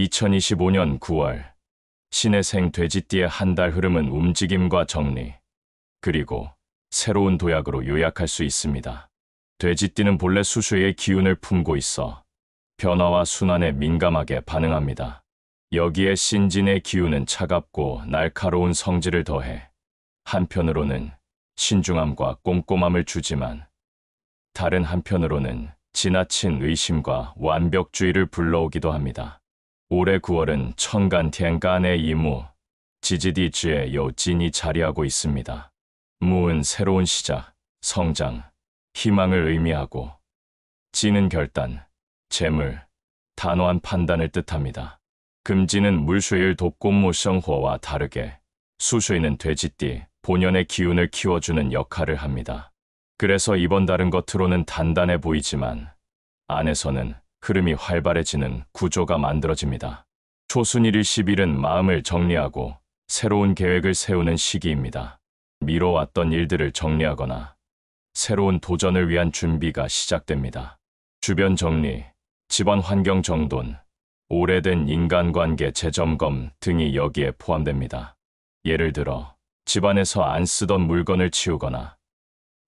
2025년 9월 신의 생 돼지띠의 한 달 흐름은 움직임과 정리, 그리고 새로운 도약으로 요약할 수 있습니다. 돼지띠는 본래 수수의 기운을 품고 있어 변화와 순환에 민감하게 반응합니다. 여기에 신진의 기운은 차갑고 날카로운 성질을 더해 한편으로는 신중함과 꼼꼼함을 주지만 다른 한편으로는 지나친 의심과 완벽주의를 불러오기도 합니다. 올해 9월은 천간 텐간의 이무, 지지디즈의 여진이 자리하고 있습니다. 무은 새로운 시작, 성장, 희망을 의미하고 지는 결단, 재물, 단호한 판단을 뜻합니다. 금지는 물수일 독공무성호와 다르게 수수이는 돼지띠, 본연의 기운을 키워주는 역할을 합니다. 그래서 이번 달은 겉으로는 단단해 보이지만 안에서는 흐름이 활발해지는 구조가 만들어집니다. 초순일 10일은 마음을 정리하고 새로운 계획을 세우는 시기입니다. 미뤄왔던 일들을 정리하거나 새로운 도전을 위한 준비가 시작됩니다. 주변 정리, 집안 환경 정돈, 오래된 인간관계 재점검 등이 여기에 포함됩니다. 예를 들어 집안에서 안 쓰던 물건을 치우거나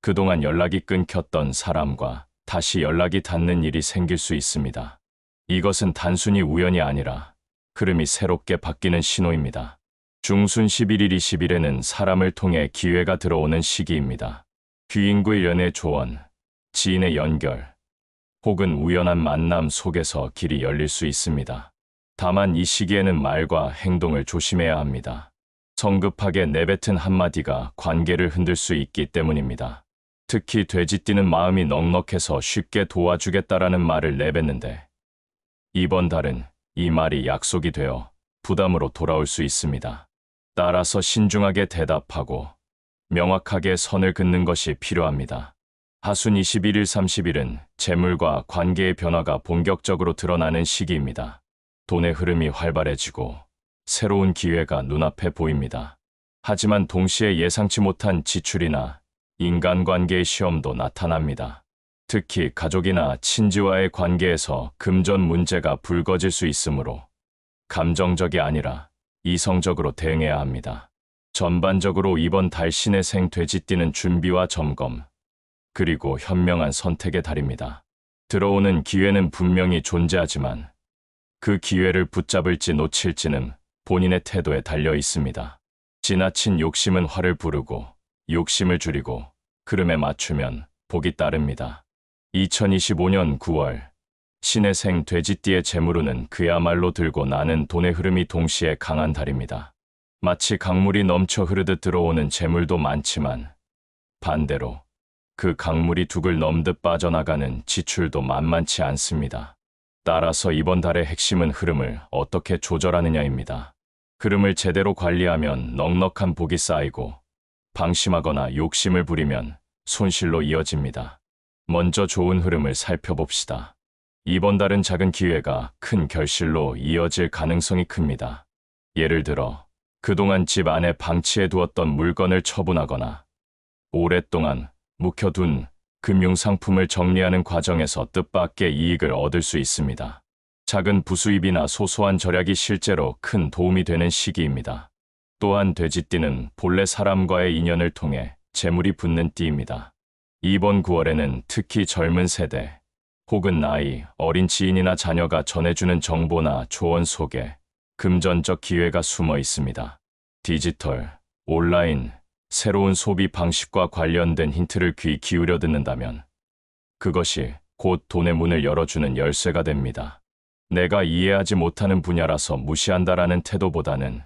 그동안 연락이 끊겼던 사람과 다시 연락이 닿는 일이 생길 수 있습니다. 이것은 단순히 우연이 아니라 흐름이 새롭게 바뀌는 신호입니다. 중순 11일 20일에는 사람을 통해 기회가 들어오는 시기입니다. 귀인구의 연애 조언, 지인의 연결, 혹은 우연한 만남 속에서 길이 열릴 수 있습니다. 다만 이 시기에는 말과 행동을 조심해야 합니다. 성급하게 내뱉은 한마디가 관계를 흔들 수 있기 때문입니다. 특히 돼지띠는 마음이 넉넉해서 쉽게 도와주겠다라는 말을 내뱉는데 이번 달은 이 말이 약속이 되어 부담으로 돌아올 수 있습니다. 따라서 신중하게 대답하고 명확하게 선을 긋는 것이 필요합니다. 하순 21일 30일은 재물과 관계의 변화가 본격적으로 드러나는 시기입니다. 돈의 흐름이 활발해지고 새로운 기회가 눈앞에 보입니다. 하지만 동시에 예상치 못한 지출이나 인간관계의 시험도 나타납니다. 특히 가족이나 친지와의 관계에서 금전 문제가 불거질 수 있으므로 감정적이 아니라 이성적으로 대응해야 합니다. 전반적으로 이번 달 신의 생 돼지띠는 준비와 점검, 그리고 현명한 선택의 달입니다. 들어오는 기회는 분명히 존재하지만 그 기회를 붙잡을지 놓칠지는 본인의 태도에 달려 있습니다. 지나친 욕심은 화를 부르고 욕심을 줄이고 흐름에 맞추면 복이 따릅니다. 2025년 9월 신의 생 돼지띠의 재물운은 그야말로 들고 나는 돈의 흐름이 동시에 강한 달입니다. 마치 강물이 넘쳐 흐르듯 들어오는 재물도 많지만 반대로 그 강물이 둑을 넘듯 빠져나가는 지출도 만만치 않습니다. 따라서 이번 달의 핵심은 흐름을 어떻게 조절하느냐입니다. 흐름을 제대로 관리하면 넉넉한 복이 쌓이고 방심하거나 욕심을 부리면 손실로 이어집니다. 먼저 좋은 흐름을 살펴봅시다. 이번 달은 작은 기회가 큰 결실로 이어질 가능성이 큽니다. 예를 들어 그동안 집 안에 방치해 두었던 물건을 처분하거나 오랫동안 묵혀둔 금융상품을 정리하는 과정에서 뜻밖의 이익을 얻을 수 있습니다. 작은 부수입이나 소소한 절약이 실제로 큰 도움이 되는 시기입니다. 또한 돼지띠는 본래 사람과의 인연을 통해 재물이 붙는 띠입니다. 이번 9월에는 특히 젊은 세대, 혹은 나이 어린 지인이나 자녀가 전해주는 정보나 조언 속에 금전적 기회가 숨어 있습니다. 디지털, 온라인, 새로운 소비 방식과 관련된 힌트를 귀 기울여 듣는다면 그것이 곧 돈의 문을 열어주는 열쇠가 됩니다. 내가 이해하지 못하는 분야라서 무시한다라는 태도보다는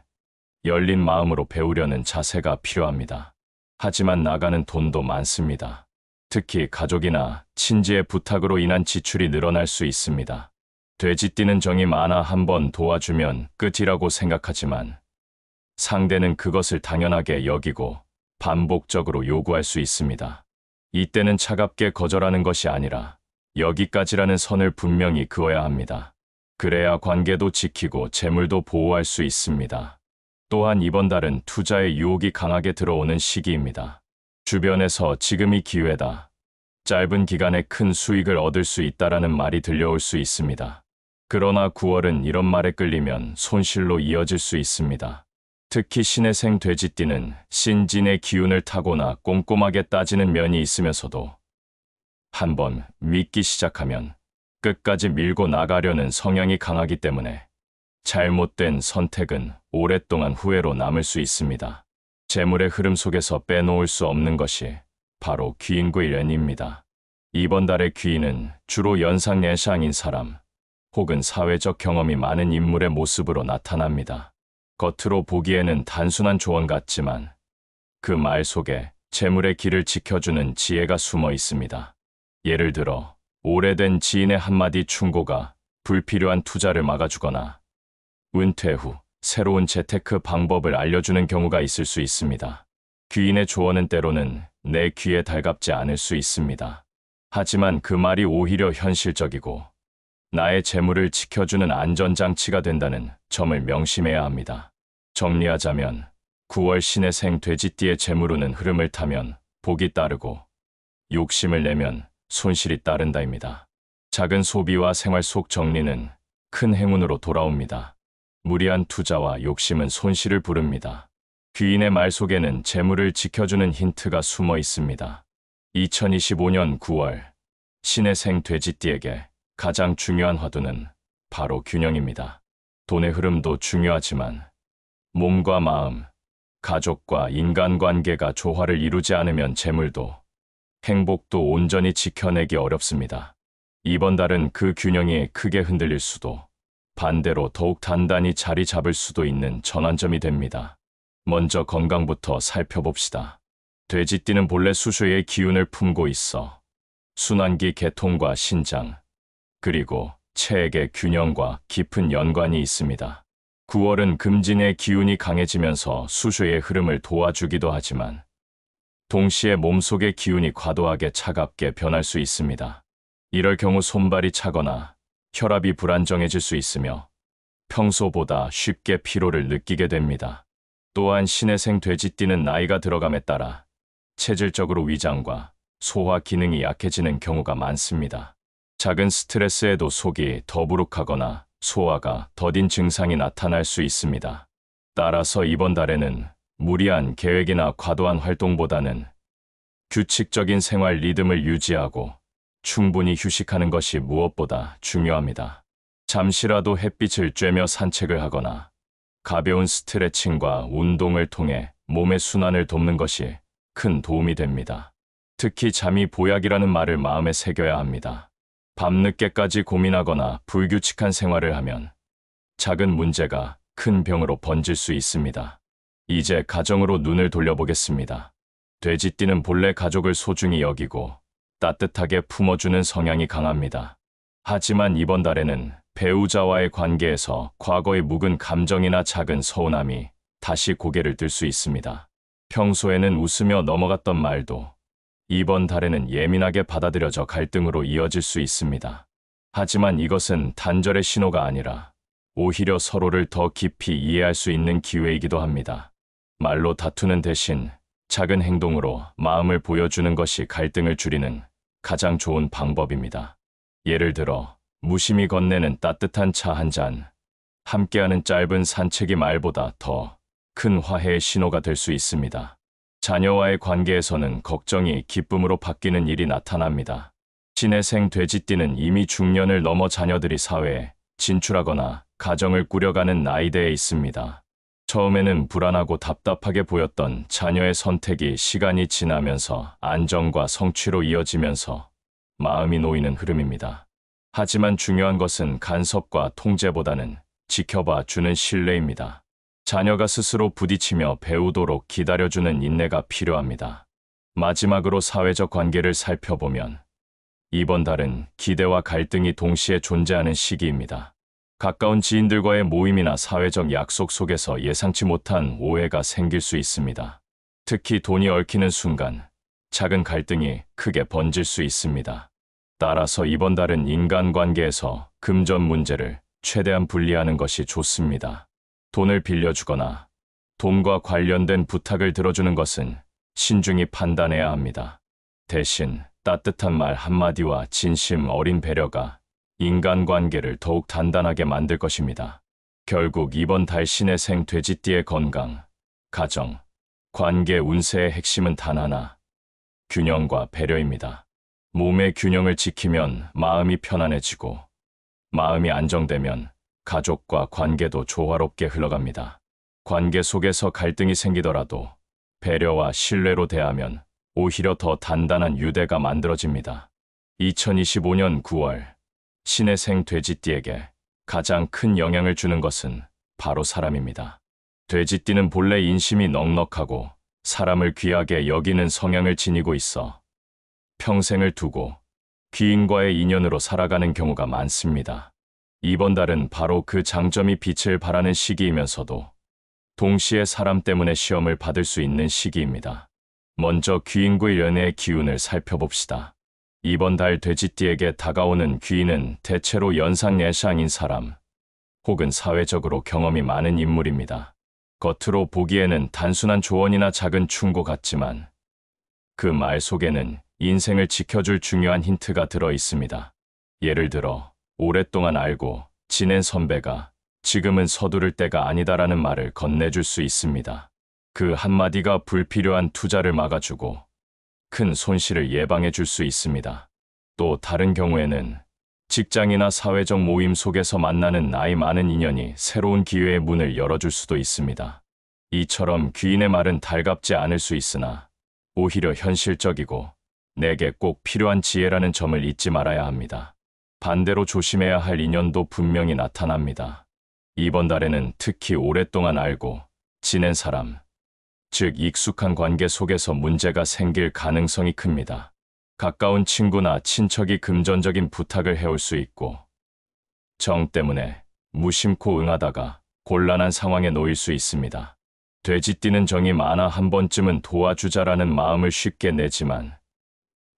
열린 마음으로 배우려는 자세가 필요합니다. 하지만 나가는 돈도 많습니다. 특히 가족이나 친지의 부탁으로 인한 지출이 늘어날 수 있습니다. 돼지띠는 정이 많아 한번 도와주면 끝이라고 생각하지만 상대는 그것을 당연하게 여기고 반복적으로 요구할 수 있습니다. 이때는 차갑게 거절하는 것이 아니라 여기까지라는 선을 분명히 그어야 합니다. 그래야 관계도 지키고 재물도 보호할 수 있습니다. 또한 이번 달은 투자의 유혹이 강하게 들어오는 시기입니다. 주변에서 지금이 기회다, 짧은 기간에 큰 수익을 얻을 수 있다라는 말이 들려올 수 있습니다. 그러나 9월은 이런 말에 끌리면 손실로 이어질 수 있습니다. 특히 신의생 돼지띠는 신진의 기운을 타고나 꼼꼼하게 따지는 면이 있으면서도 한번 믿기 시작하면 끝까지 밀고 나가려는 성향이 강하기 때문에 잘못된 선택은 오랫동안 후회로 남을 수 있습니다. 재물의 흐름 속에서 빼놓을 수 없는 것이 바로 귀인구일연입니다. 이번 달의 귀인은 주로 연상연상인 사람 혹은 사회적 경험이 많은 인물의 모습으로 나타납니다. 겉으로 보기에는 단순한 조언 같지만 그 말 속에 재물의 길을 지켜주는 지혜가 숨어 있습니다. 예를 들어 오래된 지인의 한마디 충고가 불필요한 투자를 막아주거나 은퇴 후 새로운 재테크 방법을 알려주는 경우가 있을 수 있습니다. 귀인의 조언은 때로는 내 귀에 달갑지 않을 수 있습니다. 하지만 그 말이 오히려 현실적이고 나의 재물을 지켜주는 안전장치가 된다는 점을 명심해야 합니다. 정리하자면 9월 신의생 돼지띠의 재물운은 흐름을 타면 복이 따르고 욕심을 내면 손실이 따른다입니다. 작은 소비와 생활 속 정리는 큰 행운으로 돌아옵니다. 무리한 투자와 욕심은 손실을 부릅니다. 귀인의 말 속에는 재물을 지켜주는 힌트가 숨어 있습니다. 2025년 9월 신의생 돼지띠에게 가장 중요한 화두는 바로 균형입니다. 돈의 흐름도 중요하지만 몸과 마음, 가족과 인간관계가 조화를 이루지 않으면 재물도 행복도 온전히 지켜내기 어렵습니다. 이번 달은 그 균형이 크게 흔들릴 수도 반대로 더욱 단단히 자리 잡을 수도 있는 전환점이 됩니다. 먼저 건강부터 살펴봅시다. 돼지띠는 본래 수수의 기운을 품고 있어 순환기 개통과 신장, 그리고 체액의 균형과 깊은 연관이 있습니다. 9월은 금진의 기운이 강해지면서 수수의 흐름을 도와주기도 하지만 동시에 몸속의 기운이 과도하게 차갑게 변할 수 있습니다. 이럴 경우 손발이 차거나 혈압이 불안정해질 수 있으며 평소보다 쉽게 피로를 느끼게 됩니다. 또한 신의생 돼지띠는 나이가 들어감에 따라 체질적으로 위장과 소화 기능이 약해지는 경우가 많습니다. 작은 스트레스에도 속이 더부룩하거나 소화가 더딘 증상이 나타날 수 있습니다. 따라서 이번 달에는 무리한 계획이나 과도한 활동보다는 규칙적인 생활 리듬을 유지하고 충분히 휴식하는 것이 무엇보다 중요합니다. 잠시라도 햇빛을 쬐며 산책을 하거나 가벼운 스트레칭과 운동을 통해 몸의 순환을 돕는 것이 큰 도움이 됩니다. 특히 잠이 보약이라는 말을 마음에 새겨야 합니다. 밤늦게까지 고민하거나 불규칙한 생활을 하면 작은 문제가 큰 병으로 번질 수 있습니다. 이제 가정으로 눈을 돌려보겠습니다. 돼지띠는 본래 가족을 소중히 여기고 따뜻하게 품어주는 성향이 강합니다. 하지만 이번 달에는 배우자와의 관계에서 과거의 묵은 감정이나 작은 서운함이 다시 고개를 들 수 있습니다. 평소에는 웃으며 넘어갔던 말도 이번 달에는 예민하게 받아들여져 갈등으로 이어질 수 있습니다. 하지만 이것은 단절의 신호가 아니라 오히려 서로를 더 깊이 이해할 수 있는 기회이기도 합니다. 말로 다투는 대신 작은 행동으로 마음을 보여주는 것이 갈등을 줄이는 가장 좋은 방법입니다. 예를 들어 무심히 건네는 따뜻한 차 한 잔, 함께하는 짧은 산책이 말보다 더 큰 화해의 신호가 될 수 있습니다. 자녀와의 관계에서는 걱정이 기쁨으로 바뀌는 일이 나타납니다. 신의생 돼지띠는 이미 중년을 넘어 자녀들이 사회에 진출하거나 가정을 꾸려가는 나이대에 있습니다. 처음에는 불안하고 답답하게 보였던 자녀의 선택이 시간이 지나면서 안정과 성취로 이어지면서 마음이 놓이는 흐름입니다. 하지만 중요한 것은 간섭과 통제보다는 지켜봐 주는 신뢰입니다. 자녀가 스스로 부딪히며 배우도록 기다려주는 인내가 필요합니다. 마지막으로 사회적 관계를 살펴보면 이번 달은 기대와 갈등이 동시에 존재하는 시기입니다. 가까운 지인들과의 모임이나 사회적 약속 속에서 예상치 못한 오해가 생길 수 있습니다. 특히 돈이 얽히는 순간 작은 갈등이 크게 번질 수 있습니다. 따라서 이번 달은 인간관계에서 금전 문제를 최대한 분리하는 것이 좋습니다. 돈을 빌려주거나 돈과 관련된 부탁을 들어주는 것은 신중히 판단해야 합니다. 대신 따뜻한 말 한마디와 진심 어린 배려가 인간관계를 더욱 단단하게 만들 것입니다. 결국 이번 달 신의 생 돼지띠의 건강, 가정, 관계 운세의 핵심은 단 하나, 균형과 배려입니다. 몸의 균형을 지키면 마음이 편안해지고, 마음이 안정되면 가족과 관계도 조화롭게 흘러갑니다. 관계 속에서 갈등이 생기더라도 배려와 신뢰로 대하면 오히려 더 단단한 유대가 만들어집니다. 2025년 9월, 신의 생 돼지띠에게 가장 큰 영향을 주는 것은 바로 사람입니다. 돼지띠는 본래 인심이 넉넉하고 사람을 귀하게 여기는 성향을 지니고 있어 평생을 두고 귀인과의 인연으로 살아가는 경우가 많습니다. 이번 달은 바로 그 장점이 빛을 발하는 시기이면서도 동시에 사람 때문에 시험을 받을 수 있는 시기입니다. 먼저 귀인과의 연애의 기운을 살펴봅시다. 이번 달 돼지띠에게 다가오는 귀인은 대체로 연상예상인 사람, 혹은 사회적으로 경험이 많은 인물입니다. 겉으로 보기에는 단순한 조언이나 작은 충고 같지만 그 말 속에는 인생을 지켜줄 중요한 힌트가 들어 있습니다. 예를 들어 오랫동안 알고 지낸 선배가 지금은 서두를 때가 아니다라는 말을 건네줄 수 있습니다. 그 한마디가 불필요한 투자를 막아주고 큰 손실을 예방해 줄 수 있습니다. 또 다른 경우에는 직장이나 사회적 모임 속에서 만나는 나이 많은 인연이 새로운 기회의 문을 열어줄 수도 있습니다. 이처럼 귀인의 말은 달갑지 않을 수 있으나 오히려 현실적이고 내게 꼭 필요한 지혜라는 점을 잊지 말아야 합니다. 반대로 조심해야 할 인연도 분명히 나타납니다. 이번 달에는 특히 오랫동안 알고 지낸 사람, 즉 익숙한 관계 속에서 문제가 생길 가능성이 큽니다. 가까운 친구나 친척이 금전적인 부탁을 해올 수 있고 정 때문에 무심코 응하다가 곤란한 상황에 놓일 수 있습니다. 돼지띠는 정이 많아 한 번쯤은 도와주자라는 마음을 쉽게 내지만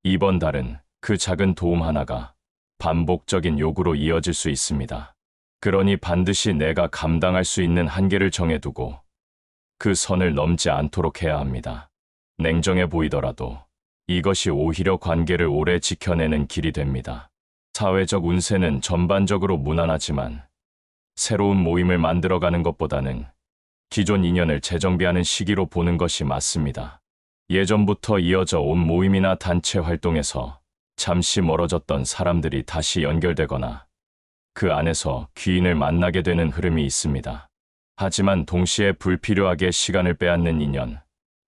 이번 달은 그 작은 도움 하나가 반복적인 요구로 이어질 수 있습니다. 그러니 반드시 내가 감당할 수 있는 한계를 정해두고 그 선을 넘지 않도록 해야 합니다. 냉정해 보이더라도 이것이 오히려 관계를 오래 지켜내는 길이 됩니다. 사회적 운세는 전반적으로 무난하지만 새로운 모임을 만들어가는 것보다는 기존 인연을 재정비하는 시기로 보는 것이 맞습니다. 예전부터 이어져 온 모임이나 단체 활동에서 잠시 멀어졌던 사람들이 다시 연결되거나 그 안에서 귀인을 만나게 되는 흐름이 있습니다. 하지만 동시에 불필요하게 시간을 빼앗는 인연,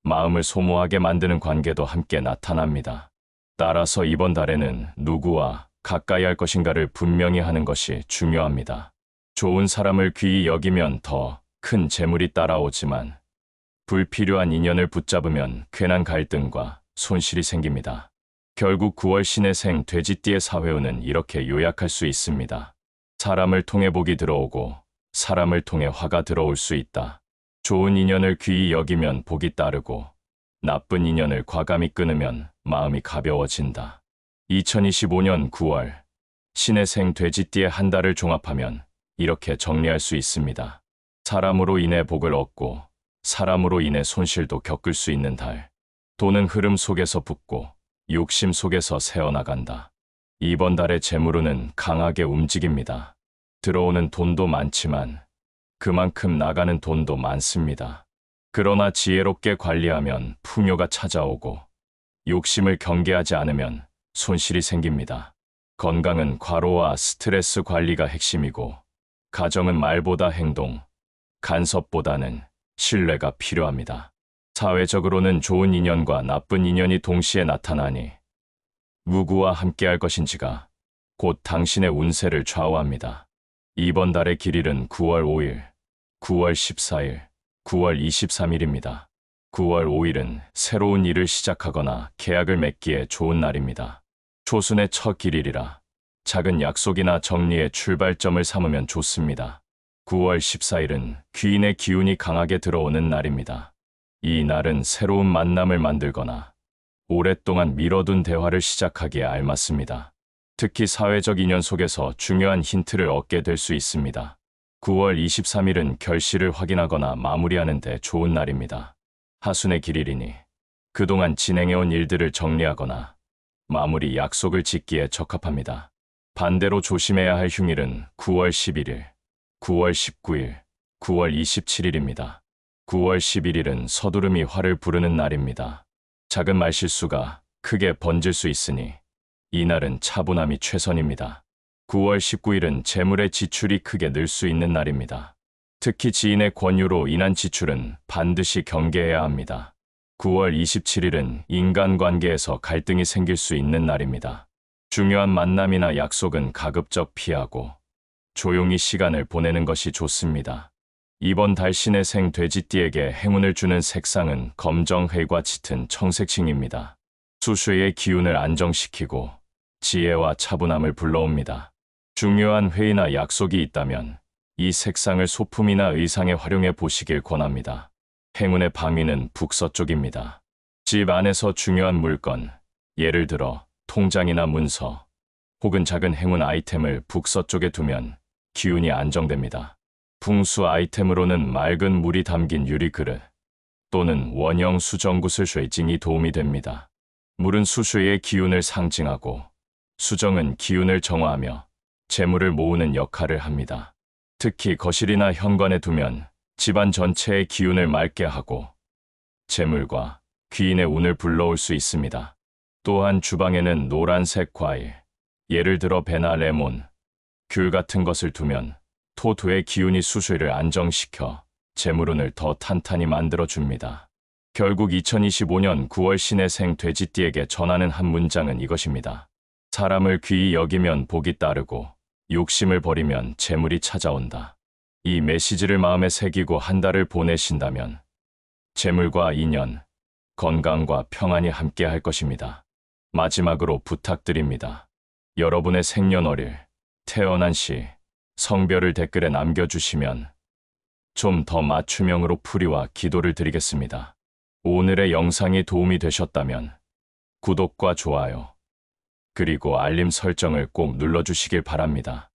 마음을 소모하게 만드는 관계도 함께 나타납니다. 따라서 이번 달에는 누구와 가까이 할 것인가를 분명히 하는 것이 중요합니다. 좋은 사람을 귀히 여기면 더 큰 재물이 따라오지만 불필요한 인연을 붙잡으면 괜한 갈등과 손실이 생깁니다. 결국 9월 신의 생 돼지띠의 사회운은 이렇게 요약할 수 있습니다. 사람을 통해 복이 들어오고 사람을 통해 화가 들어올 수 있다. 좋은 인연을 귀히 여기면 복이 따르고 나쁜 인연을 과감히 끊으면 마음이 가벼워진다. 2025년 9월 신의 생 돼지띠의 한 달을 종합하면 이렇게 정리할 수 있습니다. 사람으로 인해 복을 얻고 사람으로 인해 손실도 겪을 수 있는 달. 돈은 흐름 속에서 붙고 욕심 속에서 새어나간다. 이번 달의 재물운은 강하게 움직입니다. 들어오는 돈도 많지만 그만큼 나가는 돈도 많습니다. 그러나 지혜롭게 관리하면 풍요가 찾아오고 욕심을 경계하지 않으면 손실이 생깁니다. 건강은 과로와 스트레스 관리가 핵심이고 가정은 말보다 행동, 간섭보다는 신뢰가 필요합니다. 사회적으로는 좋은 인연과 나쁜 인연이 동시에 나타나니 누구와 함께할 것인지가 곧 당신의 운세를 좌우합니다. 이번 달의 길일은 9월 5일, 9월 14일, 9월 23일입니다. 9월 5일은 새로운 일을 시작하거나 계약을 맺기에 좋은 날입니다. 초순의 첫 길일이라 작은 약속이나 정리의 출발점을 삼으면 좋습니다. 9월 14일은 귀인의 기운이 강하게 들어오는 날입니다. 이 날은 새로운 만남을 만들거나 오랫동안 미뤄둔 대화를 시작하기에 알맞습니다. 특히 사회적 인연 속에서 중요한 힌트를 얻게 될 수 있습니다. 9월 23일은 결실을 확인하거나 마무리하는 데 좋은 날입니다. 하순의 길일이니 그동안 진행해온 일들을 정리하거나 마무리 약속을 짓기에 적합합니다. 반대로 조심해야 할 휴일은 9월 11일, 9월 19일, 9월 27일입니다. 9월 11일은 서두름이 활을 부르는 날입니다. 작은 말실수가 크게 번질 수 있으니 이날은 차분함이 최선입니다. 9월 19일은 재물의 지출이 크게 늘 수 있는 날입니다. 특히 지인의 권유로 인한 지출은 반드시 경계해야 합니다. 9월 27일은 인간관계에서 갈등이 생길 수 있는 날입니다. 중요한 만남이나 약속은 가급적 피하고 조용히 시간을 보내는 것이 좋습니다. 이번 달 신의 생 돼지띠에게 행운을 주는 색상은 검정회과 짙은 청색층입니다. 수수의 기운을 안정시키고 지혜와 차분함을 불러옵니다. 중요한 회의나 약속이 있다면 이 색상을 소품이나 의상에 활용해 보시길 권합니다. 행운의 방위는 북서쪽입니다. 집 안에서 중요한 물건, 예를 들어 통장이나 문서, 혹은 작은 행운 아이템을 북서쪽에 두면 기운이 안정됩니다. 풍수 아이템으로는 맑은 물이 담긴 유리 그릇 또는 원형 수정구슬 쇠징이 도움이 됩니다. 물은 수수의 기운을 상징하고 수정은 기운을 정화하며 재물을 모으는 역할을 합니다. 특히 거실이나 현관에 두면 집안 전체의 기운을 맑게 하고 재물과 귀인의 운을 불러올 수 있습니다. 또한 주방에는 노란색 과일, 예를 들어 배나 레몬, 귤 같은 것을 두면 토토의 기운이 수수를 안정시켜 재물운을 더 탄탄히 만들어줍니다. 결국 2025년 9월 신의 생 돼지띠에게 전하는 한 문장은 이것입니다. 사람을 귀히 여기면 복이 따르고 욕심을 버리면 재물이 찾아온다. 이 메시지를 마음에 새기고 한 달을 보내신다면 재물과 인연, 건강과 평안이 함께 할 것입니다. 마지막으로 부탁드립니다. 여러분의 생년월일, 태어난 시, 성별을 댓글에 남겨주시면 좀 더 맞춤형으로 풀이와 기도를 드리겠습니다. 오늘의 영상이 도움이 되셨다면 구독과 좋아요, 그리고 알림 설정을 꼭 눌러주시길 바랍니다.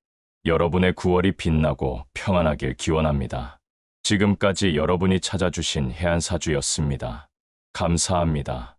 여러분의 9월이 빛나고 평안하길 기원합니다. 지금까지 여러분이 찾아주신 해안사주였습니다. 감사합니다.